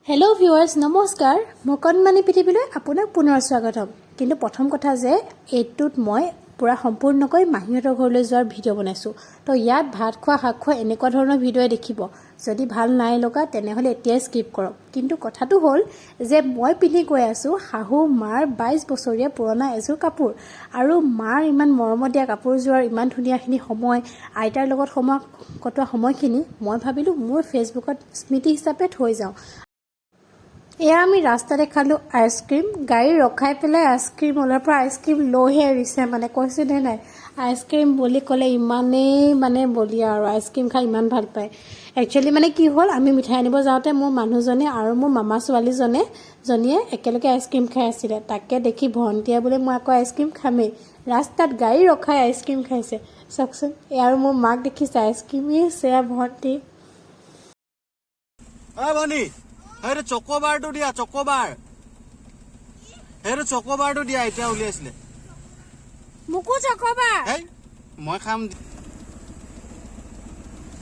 hello viewers নমস্কাৰ মকনমানি পৃথিৱীলৈ আপোনাক পুনৰ স্বাগতম কিন্তু প্ৰথম কথা যে এইটোত মই পুৰা সম্পূৰ্ণকৈ মাহীহঁতৰ ঘৰলৈ যোৱাৰ ভিডিঅ' বনাইছো তো ইয়াত ভাত খোৱা শাক খোৱা এনেকুৱা ধৰণৰ ভিডিঅ' দেখিব যদি ভাল নাই লগা তেনেহলে এতিয়াই স্কিপ কৰক কিন্তু কথাটো হ'ল যে মই পিন্ধি গৈ আছো হাহু মাৰ 22 বছৰীয়া পুৰণা এযোৰ কাপোৰ আৰু মাৰ ইমান মৰমত দিয়া কাপোৰযোৰৰ ইমান ধুনীয়াখিনি সময় আইতাৰ লগত সময় কটোৱা সময়খিনি মই ভাবিলো মোৰ ফেচবুকত স্মৃতি হিচাপে থৈ যাওঁ এয়া আমি ৰাস্তাতে খালো আইসক্ৰীম গাড়ী ৰখাই পেলাই আইসক্ৰীম ওলাৰ পৰা আইসক্ৰীম লৈহে এৰিছে মানে কৈছে নে নাই আইসক্ৰীম বুলি ক'লে ইমানেই বলিয়া আৰু আইসক্ৰীম খাই ইমান ভাল পায় একচুয়ালি মানে কি হ'ল আমি মিঠাই আনিব যাওঁতে মোৰ মানুহজনে আৰু মোৰ মামা ছোৱালীজনীয়ে একেলগে আইসক্ৰীম খাই আছিলে তাকে দেখি ভণ্টিয়ে বোলে মই আকৌ আইসক্ৰীম খামেই ৰাস্তাত গাড়ী ৰখাই আইসক্ৰীম খাইছে চাওকচোন আৰু মোৰ মাক দেখিছে আইসক্ৰীমে সেয়া ভণ্টি ভনী হেৰে চকোবাৰটো দিয়া চকোবাৰ হেৰে চকোবাৰটো দিয়া এতিয়া উলিয়াইছিলে মুকু চকোবাৰ হেই মই খাম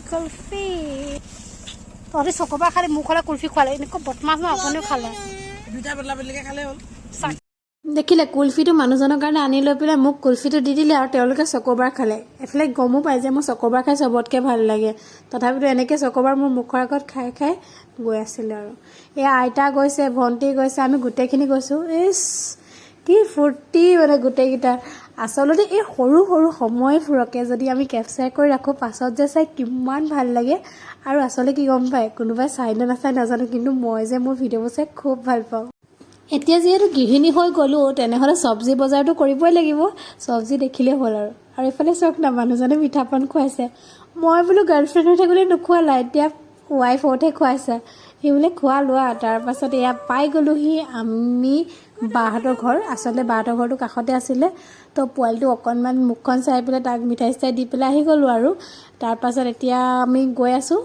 কুলফি তহঁতে চকোবাৰ খালে মুখলে কুলফি খোৱালে এনেকুৱা বদমাছ ন আপুনিও খালে দুটা বেলা বেলিকে খালে হ'ল দেখিলে কুলফিটো মানুহজনৰ কাৰণে আনি লৈ পেলাই মোক কুলফিটো দি দিলে আৰু তেওঁলোকে চকোবাৰ খালে এফালে গমো পাই যে মই চকোবাৰ খাই চবতকৈ ভাল লাগে তথাপিতো এনেকৈ চকোবাৰ মোৰ মুখৰ আগত খাই গৈ আছিলে আৰু এয়া আইতা গৈছে ভণ্টি গৈছে আমি গোটেইখিনি গৈছোঁ ইছ কি ফূৰ্তি মানে গোটেইকেইটা আচলতে এই সৰু সৰু সময়বোৰকে যদি আমি কেপচাৰ কৰি ৰাখোঁ পাছত যে চাই কিমান ভাল লাগে আৰু আচলতে কি গম পায় কোনোবাই চাই নে নাচাই নাজানো কিন্তু মই যে মোৰ ভিডিঅ'বোৰ চাই খুব ভাল পাওঁ এতিয়া যেহেতু গৃহিণী হৈ গ'লো তেনেহ'লে চব্জি বজাৰটো কৰিবই লাগিব চব্জি দেখিলেই হ'ল আৰু এইফালে চাওক না মানুহজনে মিঠাপান খুৱাইছে মই বোলো গাৰ্লফ্ৰেণ্ড হৈ থাকোঁতে নোখোৱালা এতিয়া ৱাইফ হওঁতে খুৱাইছে সি বোলে খোৱা লোৱা তাৰপাছত এয়া পাই গ'লোহি আমি বাহঁতৰ ঘৰ আচলতে বাহঁতৰ ঘৰটো কাষতে আছিলে তো পোৱালিটো অকণমান মুখখন চাই পেলাই তাক মিঠাই চিঠাই দি পেলাই আহি গ'লোঁ আৰু তাৰপাছত এতিয়া আমি গৈ আছোঁ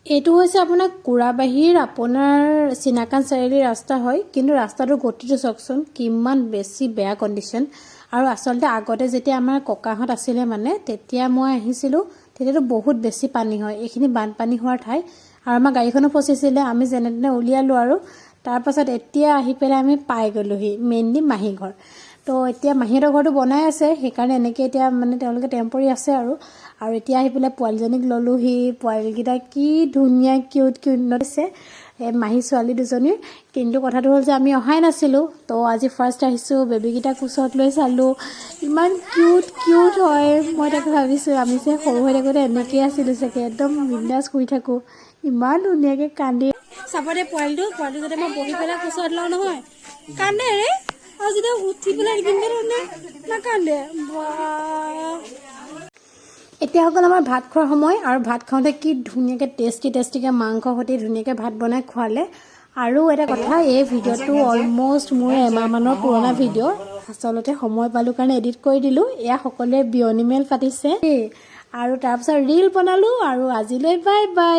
এইটো হৈছে আপোনাৰ কুৰাবাহীৰ আপোনাৰ চিনাকান চাৰিআলি ৰাস্তা হয় কিন্তু ৰাস্তাটোৰ গতিটো চাওকচোন কিমান বেছি বেয়া কণ্ডিশ্যন আৰু আচলতে আগতে যেতিয়া আমাৰ ককাহঁত আছিলে মানে তেতিয়া মই আহিছিলোঁ তেতিয়াতো বহুত বেছি পানী হয় এইখিনি বানপানী হোৱাৰ ঠাই আৰু আমাৰ গাড়ীখনো ফচিছিলে আমি যেনে তেনে উলিয়ালোঁ আৰু তাৰপাছত এতিয়া আহি পেলাই আমি পাই গ'লোহি মেইনলি মাহী ঘৰ তো এতিয়া মাহীহঁতৰ ঘৰটো বনাই আছে সেইকাৰণে এনেকৈ এতিয়া মানে তেওঁলোকে টেম্পৰি আছে আৰু এতিয়া আহি পেলাই পোৱালীজনীক ল'লোহি পোৱালীকেইটা কি ধুনীয়া কিউট আছে মাহী ছোৱালী দুজনীৰ কিন্তু কথাটো হ'ল যে আমি অহাই নাছিলোঁ তো আজি ফাৰ্ষ্ট আহিছোঁ বেবীকেইটাক ওচৰত লৈ চালোঁ ইমান কিউট হয় মই তাকে ভাবিছোঁ আমি যে সৰু হৈ থাকোঁতে এনেকৈ আছিলোঁ চাগে একদম বিন্দাছ শুই থাকোঁ ইমান ধুনীয়াকৈ কান্দি চাবতে পোৱালিটো যাতে মই বহি পেলাই ওচৰত লওঁ নহয় কান্দে আৰু যেতিয়া উঠি পেলাই নাকান্দে এতিয়া সকল আমাৰ ভাত খোৱাৰ সময় আৰু ভাত খাওঁতে কি ধুনীয়াকৈ টেষ্টিকৈ মাংস সৈতে ধুনীয়াকৈ ভাত বনাই খোৱালে আৰু এটা কথা এই ভিডিঅ'টো অলমষ্ট মোৰ এমাহমানৰ পুৰণা ভিডিঅ' আচলতে সময় পালোঁ কাৰণে এডিট কৰি দিলোঁ এয়া সকলোৱে বিয়নি মেল পাতিছে আৰু তাৰপিছত ৰীল বনালোঁ আৰু আজিলৈ বাই বাই